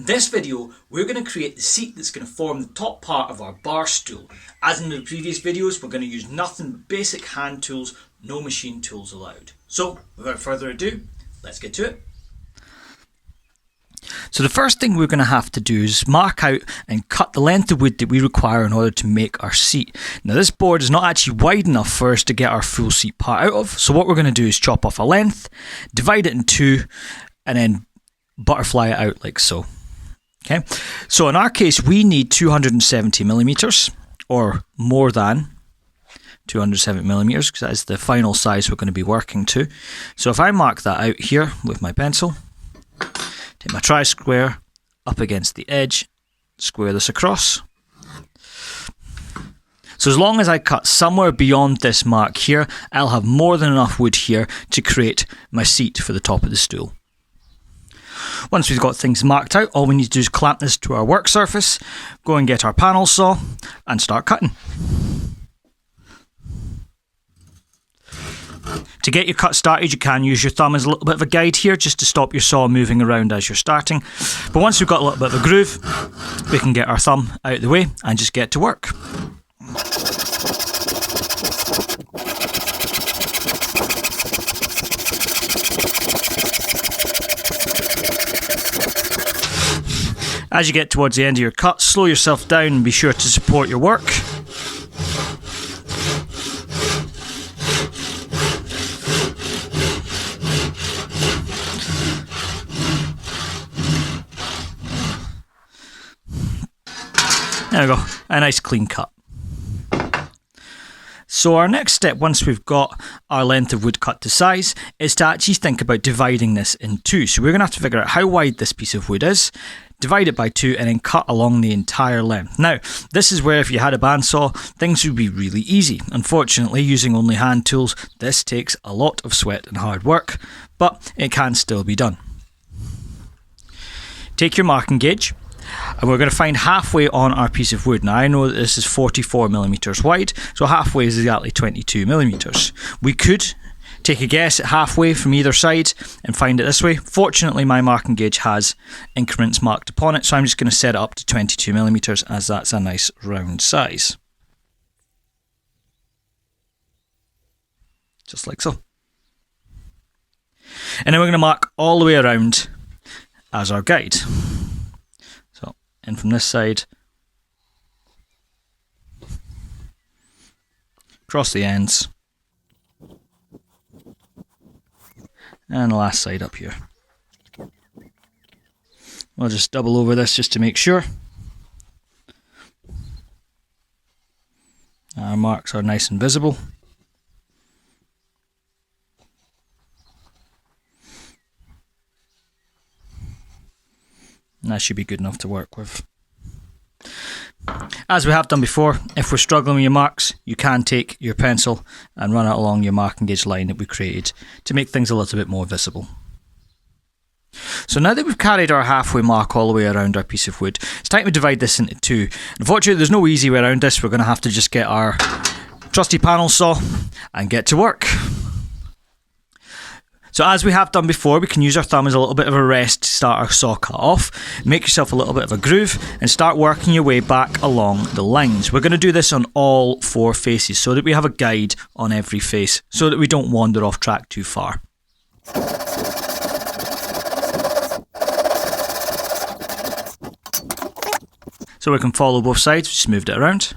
this video, we're going to create the seat that's going to form the top part of our bar stool. As in the previous videos, we're going to use nothing but basic hand tools, no machine tools allowed. So, without further ado, let's get to it. So the first thing we're going to have to do is mark out and cut the length of wood that we require in order to make our seat. Now this board is not actually wide enough for us to get our full seat part out of, so what we're going to do is chop off a length, divide it in two, and then butterfly it out like so. Okay, so in our case we need 270 millimeters or more than 270 millimeters because that is the final size we're going to be working to. So if I mark that out here with my pencil, take my tri-square up against the edge, square this across. So as long as I cut somewhere beyond this mark here, I'll have more than enough wood here to create my seat for the top of the stool. Once we've got things marked out, all we need to do is clamp this to our work surface, go and get our panel saw and start cutting. To get your cut started, you can use your thumb as a little bit of a guide here just to stop your saw moving around as you're starting. But once we've got a little bit of a groove, we can get our thumb out of the way and just get to work. As you get towards the end of your cut, slow yourself down and be sure to support your work. There we go, a nice clean cut. So our next step, once we've got our length of wood cut to size, is to actually think about dividing this in two. So we're going to have to figure out how wide this piece of wood is, divide it by two, and then cut along the entire length. Now, this is where if you had a bandsaw, things would be really easy. Unfortunately, using only hand tools, this takes a lot of sweat and hard work, but it can still be done. Take your marking gauge, and we're going to find halfway on our piece of wood. Now I know that this is 44 millimeters wide, so halfway is exactly 22 millimeters. We could take a guess at halfway from either side and find it this way. Fortunately, my marking gauge has increments marked upon it, so I'm just going to set it up to 22 millimeters as that's a nice round size. Just like so. And then we're going to mark all the way around as our guide. And from this side, across the ends, and the last side up here. We'll just double over this just to make sure. Our marks are nice and visible. And that should be good enough to work with. As we have done before, if we're struggling with your marks, you can take your pencil and run it along your marking gauge line that we created to make things a little bit more visible. So now that we've carried our halfway mark all the way around our piece of wood, it's time to divide this into two. Unfortunately, there's no easy way around this. We're going to have to just get our trusty panel saw and get to work. So as we have done before, we can use our thumb as a little bit of a rest to start our saw cut off. Make yourself a little bit of a groove and start working your way back along the lines. We're going to do this on all four faces so that we have a guide on every face so that we don't wander off track too far. So we can follow both sides, just moved it around.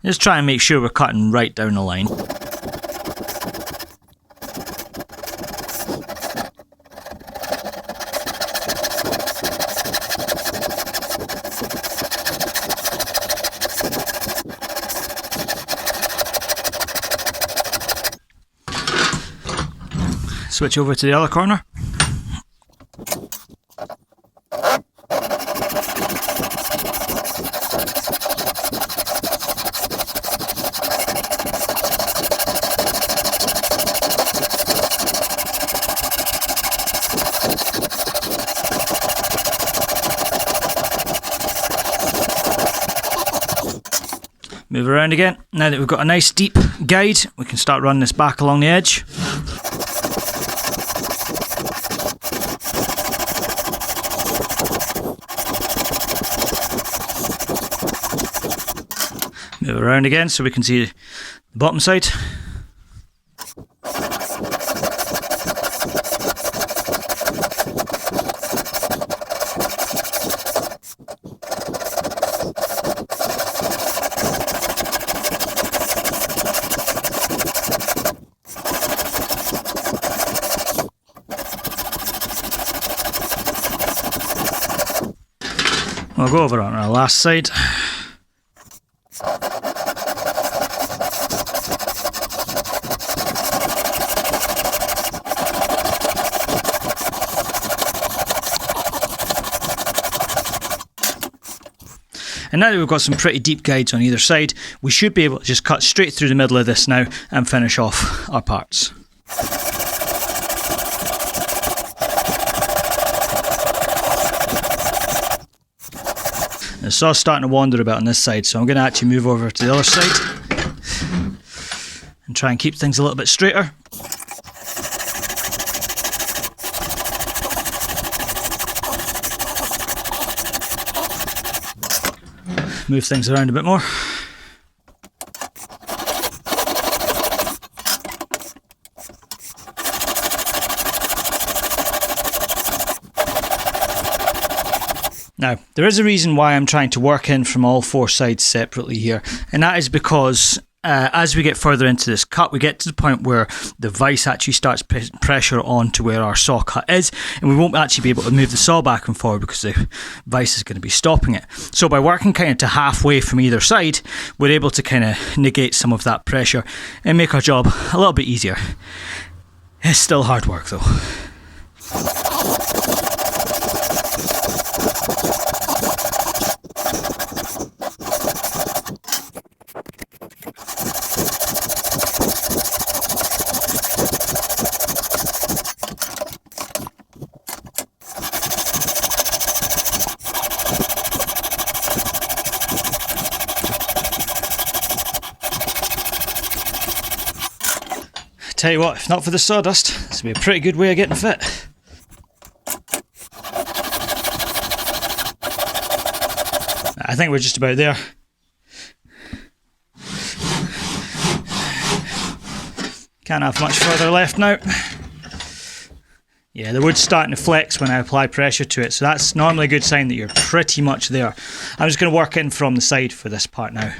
Just try and make sure we're cutting right down the line. Switch over to the other corner. Move around again. Now that we've got a nice deep guide, we can start running this back along the edge. Move around again so we can see the bottom side. We'll go over on our last side. And now that we've got some pretty deep guides on either side, we should be able to just cut straight through the middle of this now and finish off our parts. The saw's starting to wander about on this side, so I'm going to actually move over to the other side and try and keep things a little bit straighter. Move things around a bit more. Now, there is a reason why I'm trying to work in from all four sides separately here, and that is because as we get further into this cut, we get to the point where the vise actually starts pressure on to where our saw cut is, and we won't actually be able to move the saw back and forward because the vise is going to be stopping it. So by working kind of to halfway from either side, we're able to kind of negate some of that pressure and make our job a little bit easier. It's still hard work though. Tell you what, if not for the sawdust, this would be a pretty good way of getting fit. I think we're just about there. Can't have much further left now. Yeah, the wood's starting to flex when I apply pressure to it, so that's normally a good sign that you're pretty much there. I'm just going to work in from the side for this part now.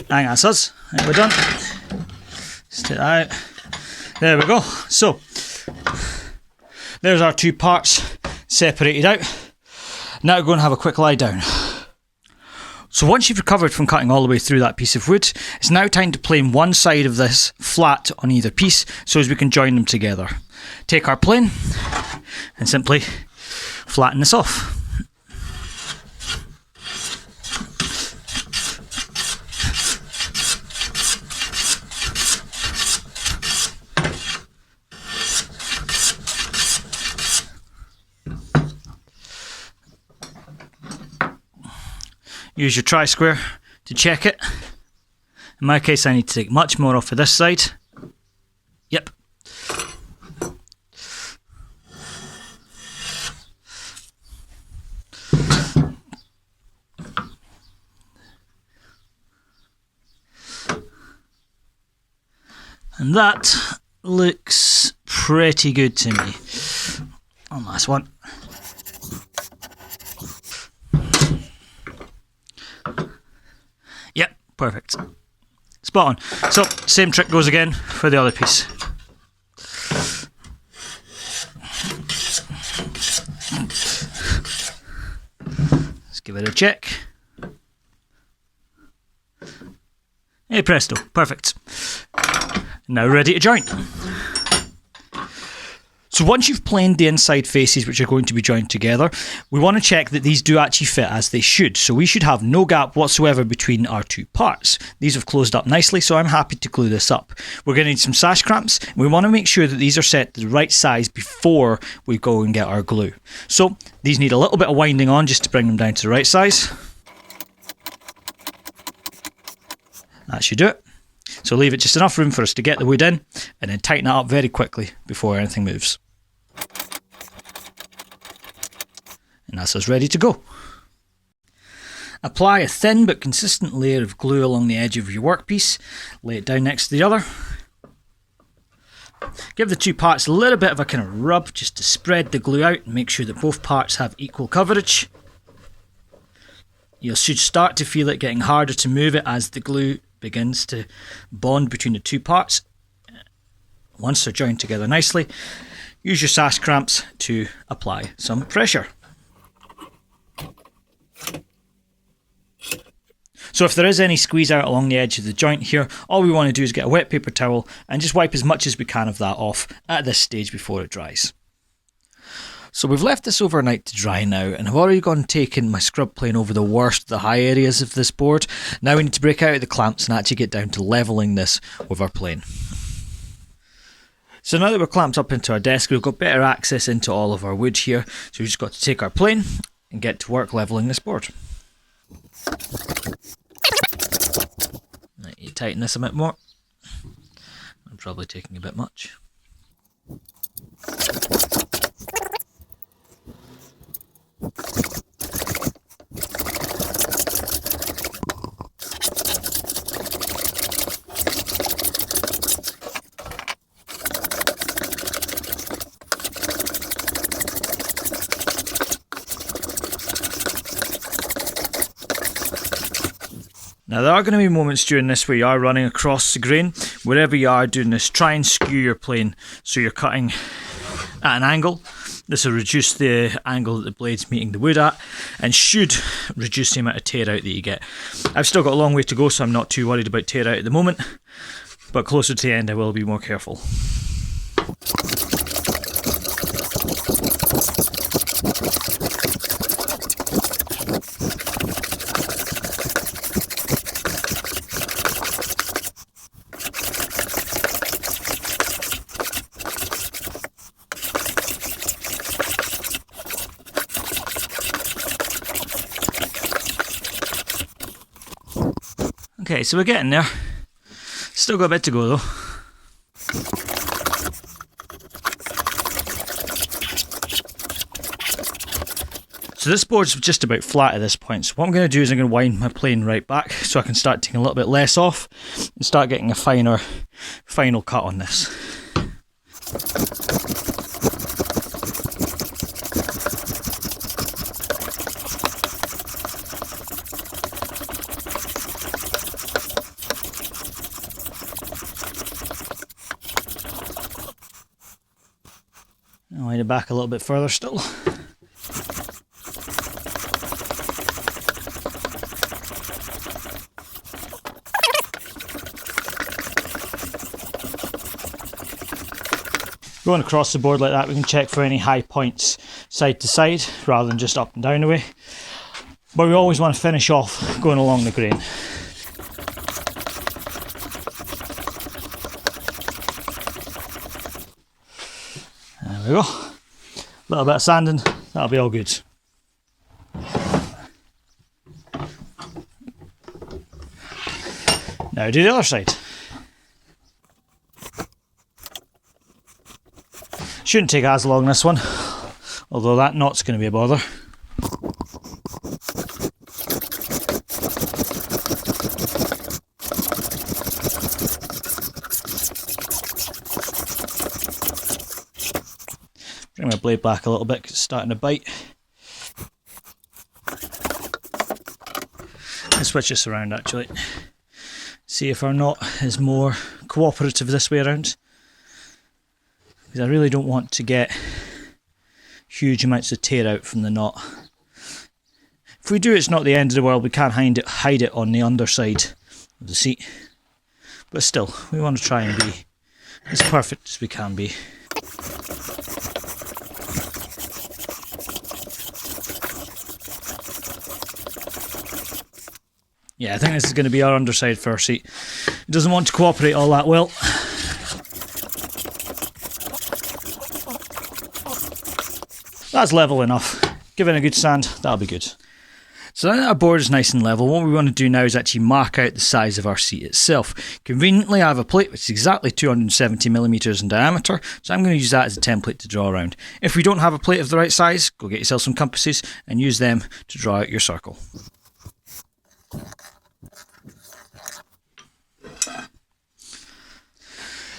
I think that's us. I think we're done. Just take that out. There we go. So, there's our two parts separated out. Now go and have a quick lie down. So once you've recovered from cutting all the way through that piece of wood, it's now time to plane one side of this flat on either piece so as we can join them together. Take our plane and simply flatten this off. Use your tri-square to check it. In my case, I need to take much more off of this side. Yep. And that looks pretty good to me. One last one. Yep, perfect. Spot on. So, same trick goes again for the other piece. Let's give it a check. Hey presto, perfect. Now ready to join. So once you've planed the inside faces which are going to be joined together, we want to check that these do actually fit as they should. So we should have no gap whatsoever between our two parts. These have closed up nicely, so I'm happy to glue this up. We're going to need some sash clamps. We want to make sure that these are set to the right size before we go and get our glue. So these need a little bit of winding on just to bring them down to the right size. That should do it. So leave it just enough room for us to get the wood in and then tighten it up very quickly before anything moves. And that's us ready to go. Apply a thin but consistent layer of glue along the edge of your workpiece. Lay it down next to the other. Give the two parts a little bit of a kind of rub just to spread the glue out and make sure that both parts have equal coverage. You should start to feel it getting harder to move it as the glue begins to bond between the two parts. Once they're joined together nicely, use your sash clamps to apply some pressure. So if there is any squeeze out along the edge of the joint here, all we want to do is get a wet paper towel and just wipe as much as we can of that off at this stage before it dries. So we've left this overnight to dry now, and I've already gone and taken my scrub plane over the worst, the high areas of this board. Now we need to break out the clamps and actually get down to levelling this with our plane. So now that we're clamped up into our desk, we've got better access into all of our wood here. So we've just got to take our plane and get to work levelling this board. Right, you tighten this a bit more. I'm probably taking a bit much. Now there are going to be moments during this where you are running across the grain. Wherever you are doing this, try and skew your plane so you're cutting at an angle. This will reduce the angle that the blade's meeting the wood at and should reduce the amount of tear out that you get. I've still got a long way to go, so I'm not too worried about tear out at the moment, but closer to the end I will be more careful. Okay, so we're getting there. Still got a bit to go though. So this board's just about flat at this point. So what I'm going to do is I'm going to wind my plane right back so I can start taking a little bit less off and start getting a final cut on this. I'll wind it back a little bit further still. Going across the board like that, we can check for any high points side to side rather than just up and down the way. But we always want to finish off going along the grain. There we go. A little bit of sanding, that'll be all good. Now do the other side. Shouldn't take as long this one, although that knot's going to be a bother. Bring my blade back a little bit because it's starting to bite. Let's switch this around actually. See if our knot is more cooperative this way around. Because I really don't want to get huge amounts of tear out from the knot. If we do, it's not the end of the world. We can't hide it on the underside of the seat. But still, we want to try and be as perfect as we can be. Yeah, I think this is going to be our underside for our seat. It doesn't want to cooperate all that well. That's level enough. Give it a good sand, that'll be good. So now that our board is nice and level, what we want to do now is actually mark out the size of our seat itself. Conveniently, I have a plate which is exactly 270mm in diameter, so I'm going to use that as a template to draw around. If we don't have a plate of the right size, go get yourself some compasses and use them to draw out your circle.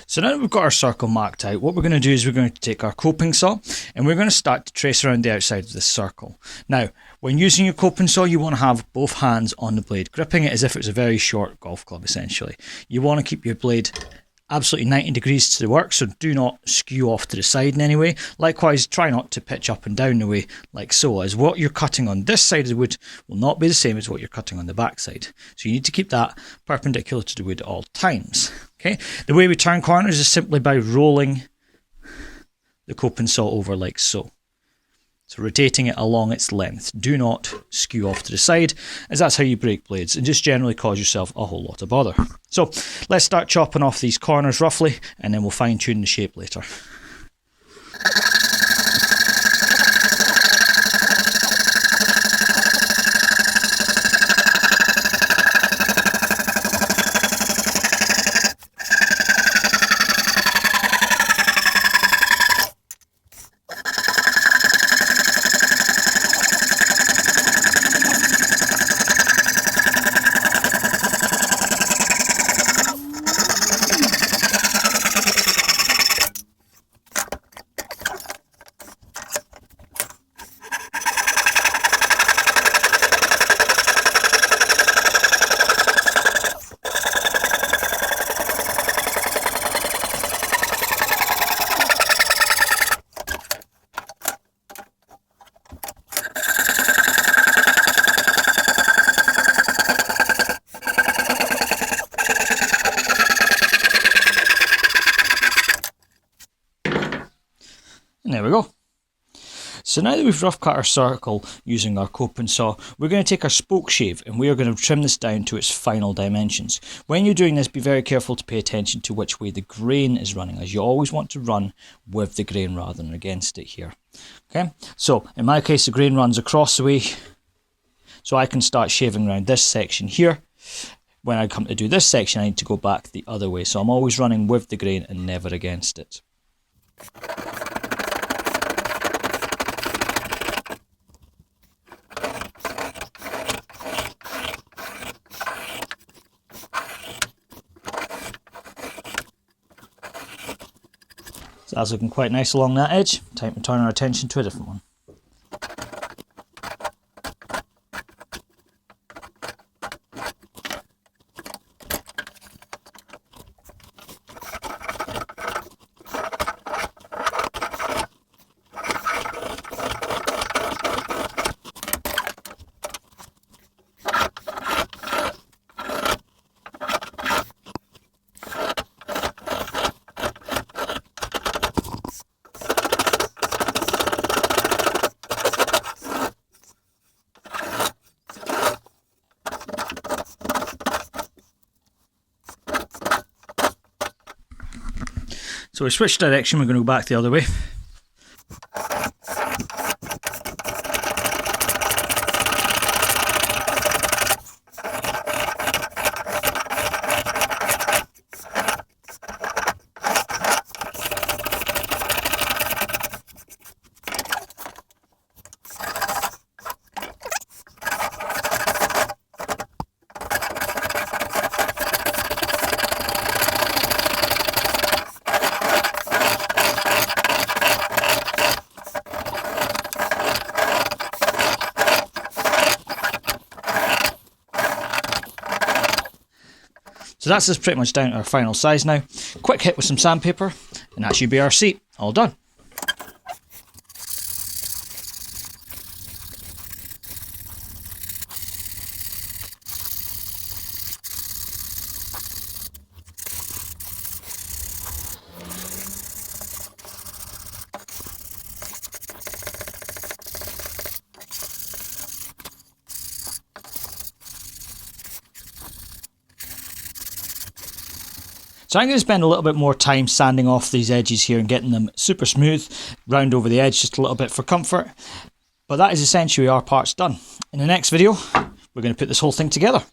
So now that we've got our circle marked out, what we're going to do is we're going to take our coping saw and we're going to start to trace around the outside of this circle. Now, when using your coping saw, you want to have both hands on the blade, gripping it as if it was a very short golf club, essentially. You want to keep your blade absolutely 90 degrees to the work, so do not skew off to the side in any way. Likewise, try not to pitch up and down the way like so, as what you're cutting on this side of the wood will not be the same as what you're cutting on the back side. So you need to keep that perpendicular to the wood at all times. Okay. The way we turn corners is simply by rolling the coping saw over like so. So rotating it along its length. Do not skew off to the side, as that's how you break blades and just generally cause yourself a whole lot of bother. So let's start chopping off these corners roughly, and then we'll fine tune the shape later. And there we go. So now that we've rough cut our circle using our coping saw, we're going to take our spoke shave and we are going to trim this down to its final dimensions. When you're doing this, be very careful to pay attention to which way the grain is running, as you always want to run with the grain rather than against it here. Okay, so in my case the grain runs across the way, so I can start shaving around this section here. When I come to do this section, I need to go back the other way, so I'm always running with the grain and never against it. So that's looking quite nice along that edge. Time to turn our attention to a different one. So we switch direction, we're going to go back the other way. So that's us pretty much down to our final size now. Quick hit with some sandpaper, and that should be our seat. All done. So I'm going to spend a little bit more time sanding off these edges here and getting them super smooth, round over the edge just a little bit for comfort. But that is essentially our parts done. In the next video, we're going to put this whole thing together.